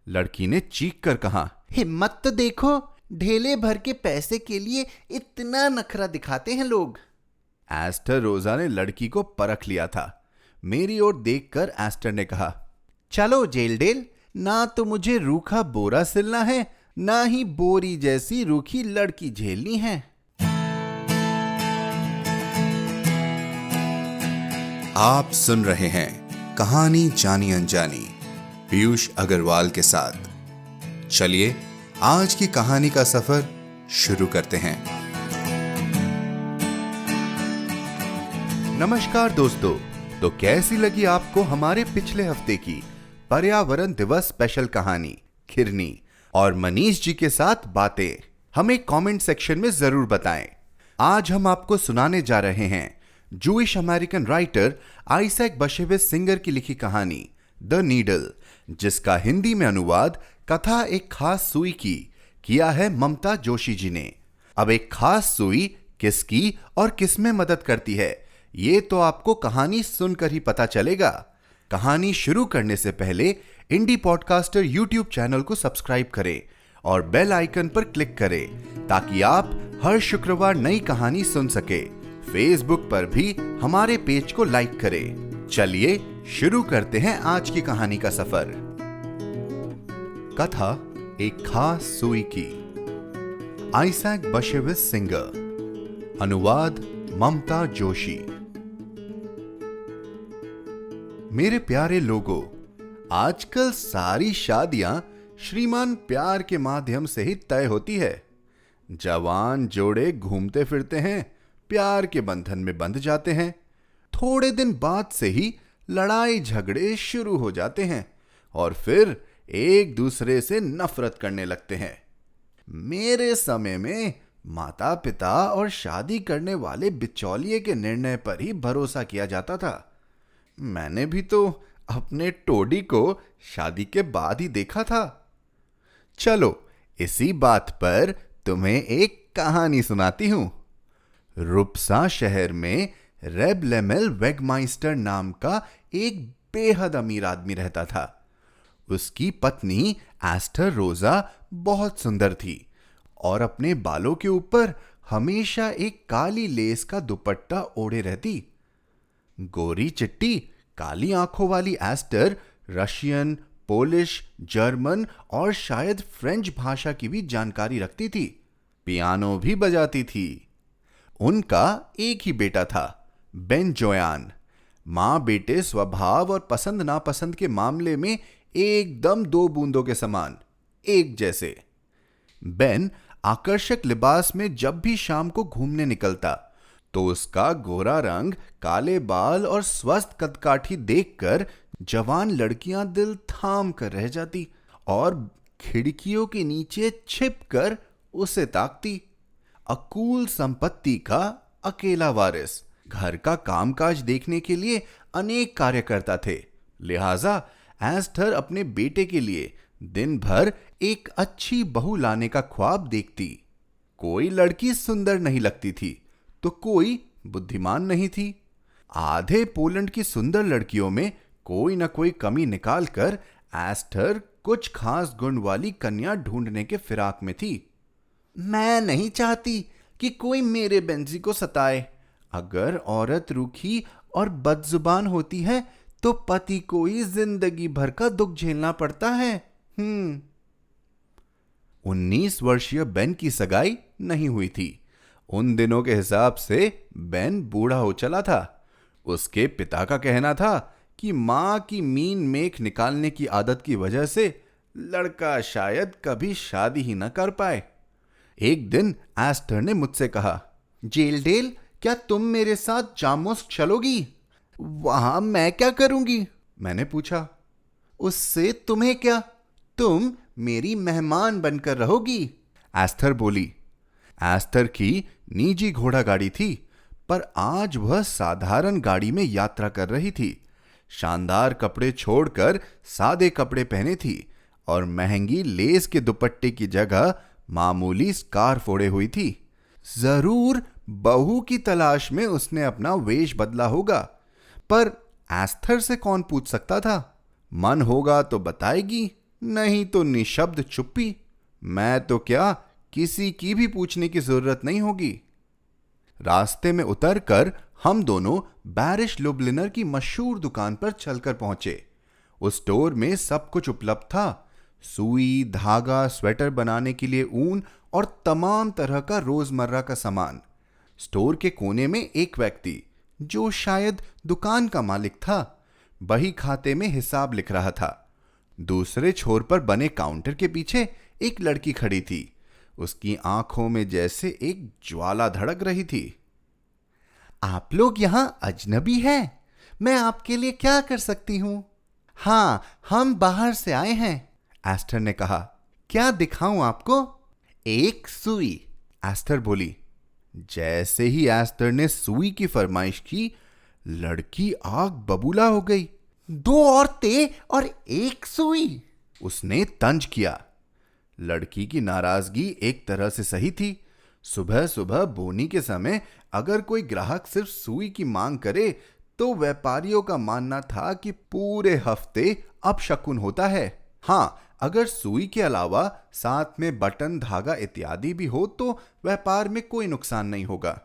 लड़की ने चीख कर कहा। हिम्मत तो देखो, ढेले भर के पैसे के लिए इतना नखरा दिखाते हैं लोग। एस्टर रोजा ने लड़की को परख लिया था। मेरी ओर देखकर एस्टर ने कहा, चलो जेल डेल, ना तो मुझे रूखा बोरा सिलना है, ना ही बोरी जैसी रूखी लड़की झेलनी है। आप सुन रहे हैं कहानी जानी अनजानी पीयूष अग्रवाल के साथ। चलिए आज की कहानी का सफर शुरू करते हैं। नमस्कार दोस्तों, तो कैसी लगी आपको हमारे पिछले हफ्ते की पर्यावरण दिवस स्पेशल कहानी खिरनी और मनीष जी के साथ बातें? हमें कमेंट सेक्शन में जरूर बताएं। आज हम आपको सुनाने जा रहे हैं Jewish American writer Isaac Bashevis Singer की लिखी कहानी द नीडल, जिसका हिंदी में अनुवाद कथा एक खास सुई की किया है ममता जोशी जी ने। अब एक खास सुई किसकी और किसमें मदद करती है, ये तो आपको कहानी सुनकर ही पता चलेगा। कहानी शुरू करने से पहले इंडी पॉडकास्टर यूट्यूब चैनल को सब्सक्राइब करें और बेल आइकन पर क्लिक करें ताकि आप हर शुक्रवार नई कहानी सुन सके। फेसबुक पर भी हमारे पेज को लाइक करें। चलिए शुरू करते हैं आज की कहानी का सफर। कथा एक खास सुई की, आइजैक बशेविच सिंगर, अनुवाद ममता जोशी। मेरे प्यारे लोगों, आजकल सारी शादियां श्रीमान प्यार के माध्यम से ही तय होती है। जवान जोड़े घूमते फिरते हैं, प्यार के बंधन में बंध जाते हैं। थोड़े दिन बाद से ही लड़ाई झगड़े शुरू हो जाते हैं और फिर एक दूसरे से नफरत करने लगते हैं। मेरे समय में माता पिता और शादी करने वाले बिचौलिए के निर्णय पर ही भरोसा किया जाता था। मैंने भी तो अपने टोडी को शादी के बाद ही देखा था। चलो इसी बात पर तुम्हें एक कहानी सुनाती हूं। रुप्सा शहर में रेब लेमेल वेगमाइस्टर नाम का एक बेहद अमीर आदमी रहता था। उसकी पत्नी एस्टर रोजा बहुत सुंदर थी और अपने बालों के ऊपर हमेशा एक काली लेस का दुपट्टा ओढ़े रहती। गोरी चिट्टी काली आंखों वाली एस्टर रशियन, पोलिश, जर्मन और शायद फ्रेंच भाषा की भी जानकारी रखती थी। पियानो भी बजाती थी। उनका एक ही बेटा था, बेन जोयान। मां बेटे स्वभाव और पसंद नापसंद के मामले में एकदम दो बूंदों के समान, एक जैसे। बेन आकर्षक लिबास में जब भी शाम को घूमने निकलता तो उसका गोरा रंग, काले बाल और स्वस्थ कदकाठी देखकर जवान लड़कियां दिल थाम कर रह जाती और खिड़कियों के नीचे छिपकर उसे ताकती। अकूल संपत्ति का अकेला वारिस, घर का कामकाज देखने के लिए अनेक कार्यकर्ता थे। लिहाजा एस्टर अपने बेटे के लिए दिन भर एक अच्छी बहू लाने का ख्वाब देखती। कोई लड़की सुंदर नहीं लगती थी तो कोई बुद्धिमान नहीं थी। आधे पोलैंड की सुंदर लड़कियों में कोई न कोई कमी निकालकर एस्टर कुछ खास गुण वाली कन्या ढूंढने के फिराक में थी। मैं नहीं चाहती कि कोई मेरे बेंजी को सताए। अगर औरत रूखी और बदजुबान होती है तो पति को ही जिंदगी भर का दुख झेलना पड़ता है। 19 वर्षीय बेन की सगाई नहीं हुई थी। उन दिनों के हिसाब से बेन बूढ़ा हो चला था। उसके पिता का कहना था कि मां की मीन मेख निकालने की आदत की वजह से लड़का शायद कभी शादी ही न कर पाए। एक दिन एस्टर ने मुझसे कहा, जेल डेल, क्या तुम मेरे साथ जामोस चलोगी? वहां मैं क्या करूंगी? मैंने पूछा। उससे तुम्हें क्या, तुम मेरी मेहमान बनकर रहोगी, एस्टर बोली। एस्टर की निजी घोड़ा गाड़ी थी, पर आज वह साधारण गाड़ी में यात्रा कर रही थी। शानदार कपड़े छोड़कर सादे कपड़े पहने थी और महंगी लेस के दुपट्टे की जगह मामूली स्कार्फ ओढ़े हुई थी। जरूर बहू की तलाश में उसने अपना वेश बदला होगा, पर एस्टर से कौन पूछ सकता था? मन होगा तो बताएगी, नहीं तो निशब्द चुप्पी। मैं तो क्या, किसी की भी पूछने की जरूरत नहीं होगी। रास्ते में उतरकर हम दोनों बैरिश लुब्लिनर की मशहूर दुकान पर चलकर पहुंचे। उस स्टोर में सब कुछ उपलब्ध था। सुई, धागा, स्वेटर बनाने के लिए ऊन और तमाम तरह का रोजमर्रा का सामान। स्टोर के कोने में एक व्यक्ति, जो शायद दुकान का मालिक था, बही खाते में हिसाब लिख रहा था। दूसरे छोर पर बने काउंटर के पीछे एक लड़की खड़ी थी। उसकी आंखों में जैसे एक ज्वाला धड़क रही थी। आप लोग यहां अजनबी हैं? मैं आपके लिए क्या कर सकती हूं? हाँ, हम बाहर से आए हैं, एस्टर ने कहा। क्या दिखाऊं आपको? एक सुई, एस्टर बोली। जैसे ही एस्टर ने सुई की फरमाइश की, लड़की आग बबूला हो गई। 2 औरतें और एक सुई, उसने तंज किया। लड़की की नाराजगी एक तरह से सही थी। सुबह सुबह बोनी के समय अगर कोई ग्राहक सिर्फ सुई की मांग करे तो व्यापारियों का मानना था कि पूरे हफ्ते अपशकुन होता है। हाँ, अगर सुई के अलावा साथ में बटन, धागा इत्यादि भी हो तो व्यापार में कोई नुकसान नहीं होगा।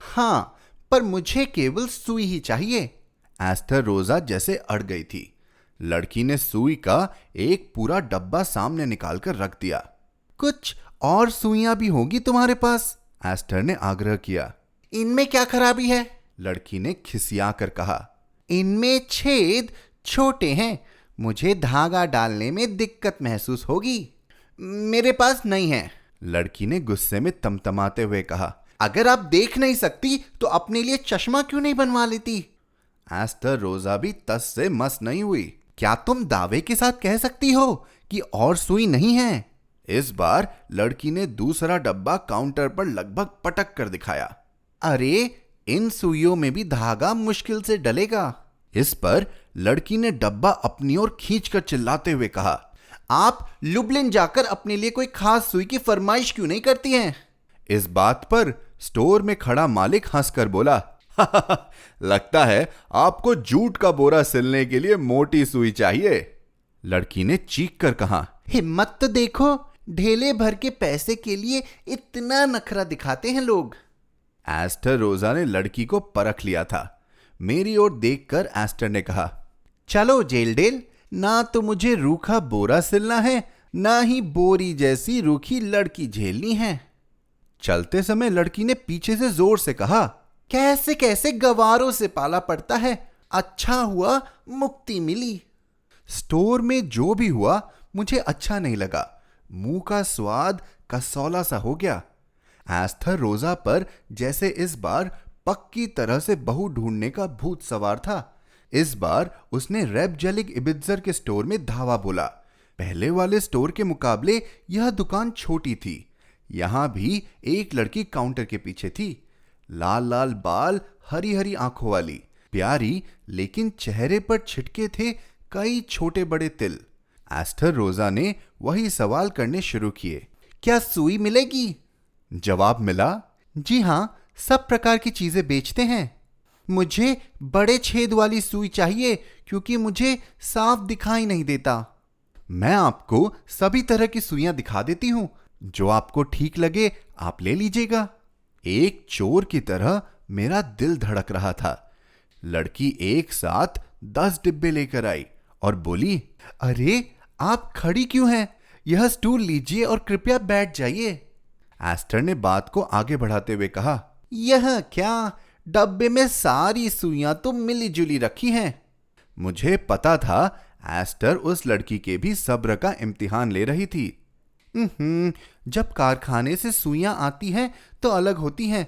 हाँ, पर मुझे केवल सुई ही चाहिए। एस्टर रोजा जैसे अड़ गई थी। लड़की ने सुई का एक पूरा डब्बा सामने निकालकर रख दिया। कुछ और सुइयां भी होगी तुम्हारे पास? एस्टर ने आग्रह किया। इनमें क्या खराबी है? लड़की ने खिसिया कर कहा। इनमें छेद छोटे हैं, मुझे धागा डालने में दिक्कत महसूस होगी। मेरे पास नहीं है, लड़की ने गुस्से में तमतमाते हुए कहा। अगर आप देख नहीं सकती तो अपने लिए चश्मा क्यों नहीं बनवा लेती? एस्टर रोजा भी तस से मस नहीं हुई। क्या तुम दावे के साथ कह सकती हो कि और सुई नहीं है? इस बार लड़की ने दूसरा डब्बा काउंटर पर लगभग पटक कर दिखाया। अरे, इन सुइयों में भी धागा मुश्किल से डलेगा। इस पर लड़की ने डब्बा अपनी ओर खींचकर चिल्लाते हुए कहा। आप लुब्लिन जाकर अपने लिए कोई खास सुई की फरमाइश क्यों नहीं करती हैं? इस बात पर स्टोर में खड़ा मालिक हंसकर बोला, लगता है आपको जूट का बोरा सिलने के लिए मोटी सुई चाहिए। लड़की ने चीख कर कहा। हिम्मत तो देखो, ढेले भर के पैसे के लिए इतना नखरा दिखाते हैं लोग। एस्टर रोजा ने लड़की को परख लिया था। मेरी ओर देखकर एस्टर ने कहा, चलो जेलडेल, ना तो मुझे रूखा बोरा सिलना है, ना ही बोरी जैसी रूखी लड़की झेलनी है। चलते समय लड़की ने पीछे से जोर से कहा, कैसे कैसे गवारों से पाला पड़ता है, अच्छा हुआ मुक्ति मिली। स्टोर में जो भी हुआ मुझे अच्छा नहीं लगा। मुंह का स्वाद कसौला सा हो गया। एस्थर रोजा पर जैसे इस बार पक्की तरह से बहू ढूंढने का भूत सवार था। इस बार उसने रेबजेलिक इबित्जर के स्टोर में धावा बोला। पहले वाले स्टोर के मुकाबले यह दुकान छोटी थी। यहां भी एक लड़की काउंटर के पीछे थी, लाल लाल बाल, हरी हरी आंखों वाली, प्यारी, लेकिन चेहरे पर छिटके थे कई छोटे बड़े तिल। एस्थर रोजा ने वही सवाल करने शुरू किए। क्या सुई मिलेगी? जवाब मिला, जी हां, सब प्रकार की चीजें बेचते हैं। मुझे बड़े छेद वाली सुई चाहिए क्योंकि मुझे साफ दिखाई नहीं देता। मैं आपको सभी तरह की सुइयां दिखा देती हूं, जो आपको ठीक लगे आप ले लीजिएगा। एक चोर की तरह मेरा दिल धड़क रहा था। लड़की एक साथ 10 डिब्बे लेकर आई और बोली, अरे आप खड़ी क्यों हैं? यह स्टूल लीजिए और कृपया बैठ जाइए। एस्टर ने बात को आगे बढ़ाते हुए कहा, यह क्या, डब्बे में सारी सुइयां तो मिली जुली रखी हैं। मुझे पता था एस्टर उस लड़की के भी सब्र का इम्तिहान ले रही थी। जब कारखाने से सुइयां आती हैं तो अलग होती हैं,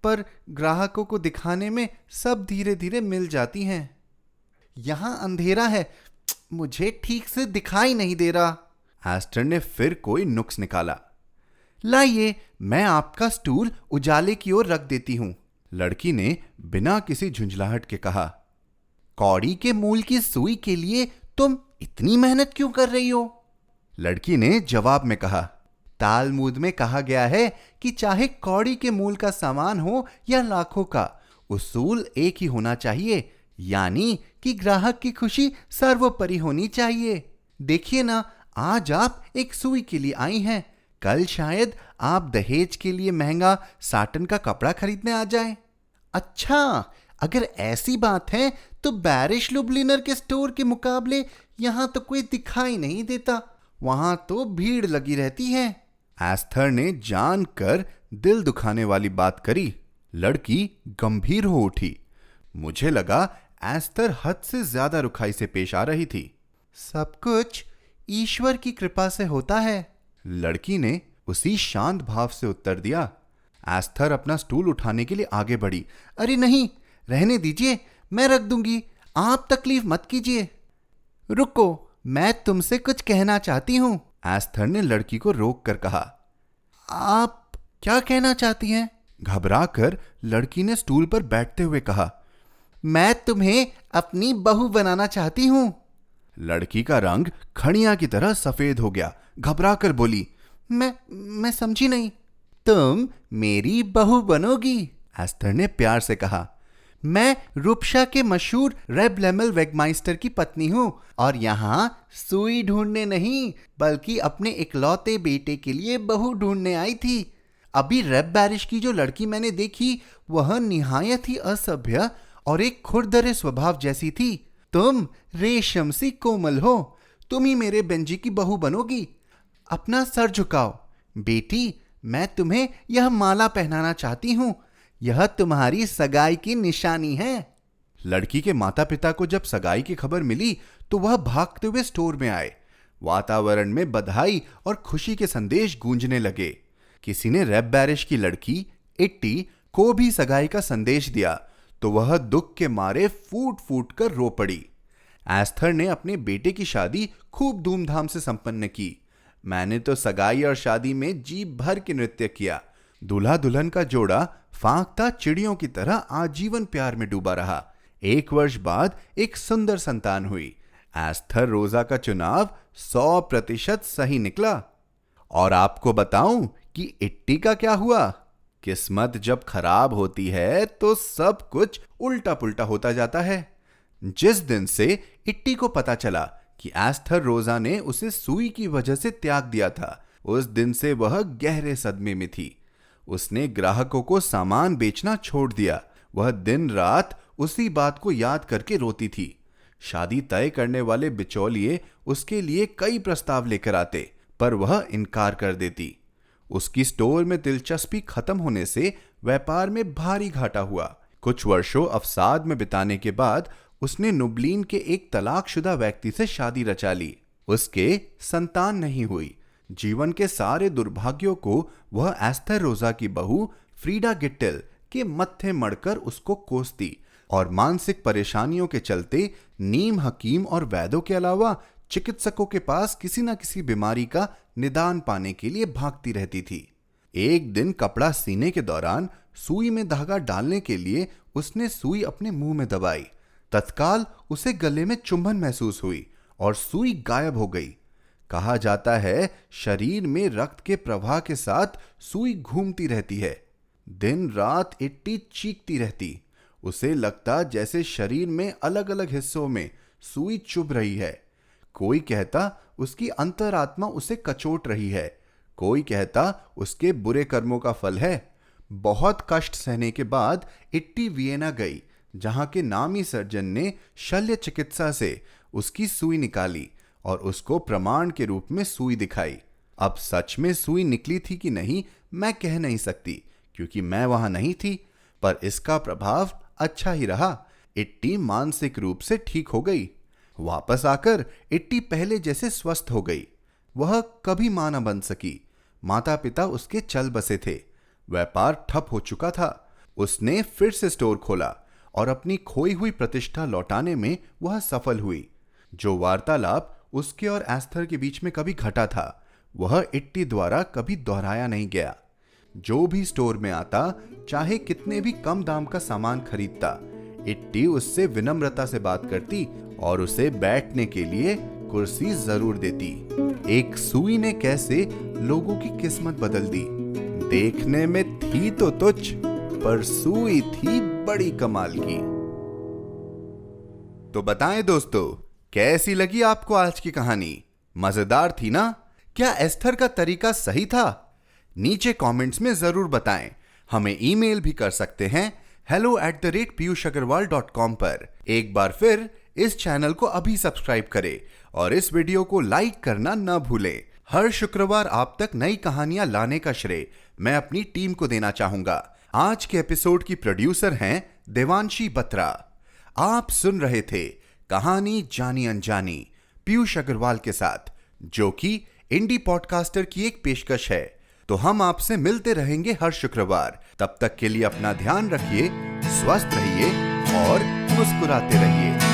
पर ग्राहकों को दिखाने में सब धीरे धीरे मिल जाती हैं। यहां अंधेरा है, मुझे ठीक से दिखाई नहीं दे रहा। एस्टर ने फिर कोई नुक्स निकाला। लाइए, मैं आपका स्टूल उजाले की ओर रख देती हूं। लड़की ने बिना किसी झुंझलाहट के कहा। कौड़ी के मूल की सुई के लिए तुम इतनी मेहनत क्यों कर रही हो? लड़की ने जवाब में कहा, तालमुद में कहा गया है कि चाहे कौड़ी के मूल का सामान हो या लाखों का, उसूल एक ही होना चाहिए, यानी कि ग्राहक की खुशी सर्वोपरि होनी चाहिए। देखिए ना, आज आप एक सुई के लिए आई हैं, कल शायद आप दहेज के लिए महंगा साटन का कपड़ा खरीदने आ जाएं। अच्छा, अगर ऐसी बात है तो बैरिश लुब्लिनर के स्टोर के मुकाबले यहां तो कोई दिखाई नहीं देता, वहां तो भीड़ लगी रहती है। एस्थर ने जानकर दिल दुखाने वाली बात करी। लड़की गंभीर हो उठी। मुझे लगा एस्थर हद से ज्यादा रुखाई से पेश आ रही थी। सब कुछ ईश्वर की कृपा से होता है, लड़की ने उसी शांत भाव से उत्तर दिया। एस्थर अपना स्टूल उठाने के लिए आगे बढ़ी। अरे नहीं, रहने दीजिए, मैं रख दूंगी, आप तकलीफ मत कीजिए। रुको, मैं तुमसे कुछ कहना चाहती हूं, एस्थर ने लड़की को रोक कर कहा। आप क्या कहना चाहती हैं? घबराकर लड़की ने स्टूल पर बैठते हुए कहा। मैं तुम्हें अपनी बहू बनाना चाहती हूं। लड़की का रंग खड़िया की तरह सफेद हो गया। घबराकर बोली, मैं समझी नहीं। तुम मेरी बहू बनोगी, एस्थर ने प्यार से कहा। मैं रूपशा के मशहूर रेब लेमल वेगमाइस्टर की पत्नी हूं और यहां सुई ढूंढने नहीं बल्कि अपने इकलौते बेटे के लिए बहू ढूंढने आई थी। अभी रेब बैरिश की जो लड़की मैंने देखी वह निहायत ही असभ्य और एक खुरदरे स्वभाव जैसी थी। तुम रेशम सी कोमल हो, तुम ही मेरे बेंजी की बहू बनोगी। अपना सर झुकाओ बेटी, मैं तुम्हें यह माला पहनाना चाहती हूं, यह तुम्हारी सगाई की निशानी है। लड़की के माता पिता को जब सगाई की खबर मिली तो वह भागते हुए स्टोर में आए। वातावरण में बधाई और खुशी के संदेश गूंजने लगे। किसी ने रेब बैरिश की लड़की इट्टी को भी सगाई का संदेश दिया तो वह दुख के मारे फूट फूट कर रो पड़ी। एस्थर ने अपने बेटे की शादी खूब धूमधाम से संपन्न की। मैंने तो सगाई और शादी में जी भर के नृत्य किया। दूल्हा दुल्हन का जोड़ा फांकता चिड़ियों की तरह आजीवन प्यार में डूबा रहा। 1 वर्ष बाद एक सुंदर संतान हुई। एस्थर रोजा का चुनाव 100% सही निकला। और आपको बताऊं कि इट्टी का क्या हुआ? किस्मत जब खराब होती है तो सब कुछ उल्टा पुल्टा होता जाता है। जिस दिन से इट्टी को पता चला कि एस्थर रोजा ने उसे सुई की वजह से त्याग दिया था, उस दिन से वह गहरे सदमे में थी। उसने ग्राहकों को सामान बेचना छोड़ दिया। वह दिन रात उसी बात को याद करके रोती थी। शादी तय करने वाले बिचौलिए उसके लिए कई प्रस्ताव लेकर आते, पर वह इनकार कर देती। उसकी स्टोर में दिलचस्पी खत्म होने से व्यापार में भारी घाटा हुआ। कुछ वर्षों अवसाद में बिताने के बाद उसने नुब्लीन के एक तलाकशुदा व्यक्ति से शादी रचा ली। उसके संतान नहीं हुई। जीवन के सारे दुर्भाग्यों को वह एस्थर रोजा की बहू फ्रीडा गिट्टेल के मत्थे मड़कर उसको कोसती और मानसिक परेशानियों के चलते नीम हकीम और वैद्यों के अलावा चिकित्सकों के पास किसी न किसी बीमारी का निदान पाने के लिए भागती रहती थी। एक दिन कपड़ा सीने के दौरान सुई में धागा डालने के लिए उसने सुई अपने मुंह में दबाई। तत्काल उसे गले में चुंबन महसूस हुई और सुई गायब हो गई। कहा जाता है शरीर में रक्त के प्रवाह के साथ सुई घूमती रहती है। दिन रात इट्टी चीखती रहती। उसे लगता जैसे शरीर में अलग अलग हिस्सों में सुई चुभ रही है। कोई कहता उसकी अंतरात्मा उसे कचोट रही है, कोई कहता उसके बुरे कर्मों का फल है। बहुत कष्ट सहने के बाद इट्टी वियना गई, जहां के नामी सर्जन ने शल्य चिकित्सा से उसकी सुई निकाली और उसको प्रमाण के रूप में सुई दिखाई। अब सच में सुई निकली थी कि नहीं मैं कह नहीं सकती, क्योंकि मैं वहां नहीं थी, पर इसका प्रभाव अच्छा ही रहा। इट्टी मानसिक रूप से ठीक हो गई। वापस आकर इट्टी पहले जैसे स्वस्थ हो गई। वह कभी मां न बन सकी। माता पिता उसके चल बसे थे। व्यापार ठप हो चुका था। उसने फिर से स्टोर खोला और अपनी खोई हुई प्रतिष्ठा लौटाने में वह सफल हुई। जो वार्तालाप उसके और एस्थर के बीच में कभी घटा था, वह इट्टी द्वारा कभी दोहराया नहीं गया। जो भी स्टोर में आता, चाहे कितने भी कम दाम का सामान खरीदता, इट्टी उससे विनम्रता से बात करती और उसे बैठने के लिए कुर्सी जरूर देती। एक सुई ने कैसे लोगों की किस्मत बदल दी। देखने में थी तो तुच्छ, पर सुई थी बड़ी कमाल की। तो बताएं दोस्तों, कैसी लगी आपको आज की कहानी? मजेदार थी ना? क्या एस्थर का तरीका सही था? नीचे कमेंट्स में जरूर बताएं। हमें ईमेल भी कर सकते हैं hello@piyushagarwal.com पर। एक बार फिर इस चैनल को अभी सब्सक्राइब करें और इस वीडियो को लाइक करना न भूलें। हर शुक्रवार आप तक नई कहानियां लाने का श्रेय मैं अपनी टीम को देना चाहूंगा। आज के एपिसोड की प्रोड्यूसर हैं देवांशी बत्रा। आप सुन रहे थे कहानी जानी अनजानी पीयूष अग्रवाल के साथ, जो कि इंडी पॉडकास्टर की एक पेशकश है। तो हम आपसे मिलते रहेंगे हर शुक्रवार। तब तक के लिए अपना ध्यान रखिए, स्वस्थ रहिए और मुस्कुराते रहिए।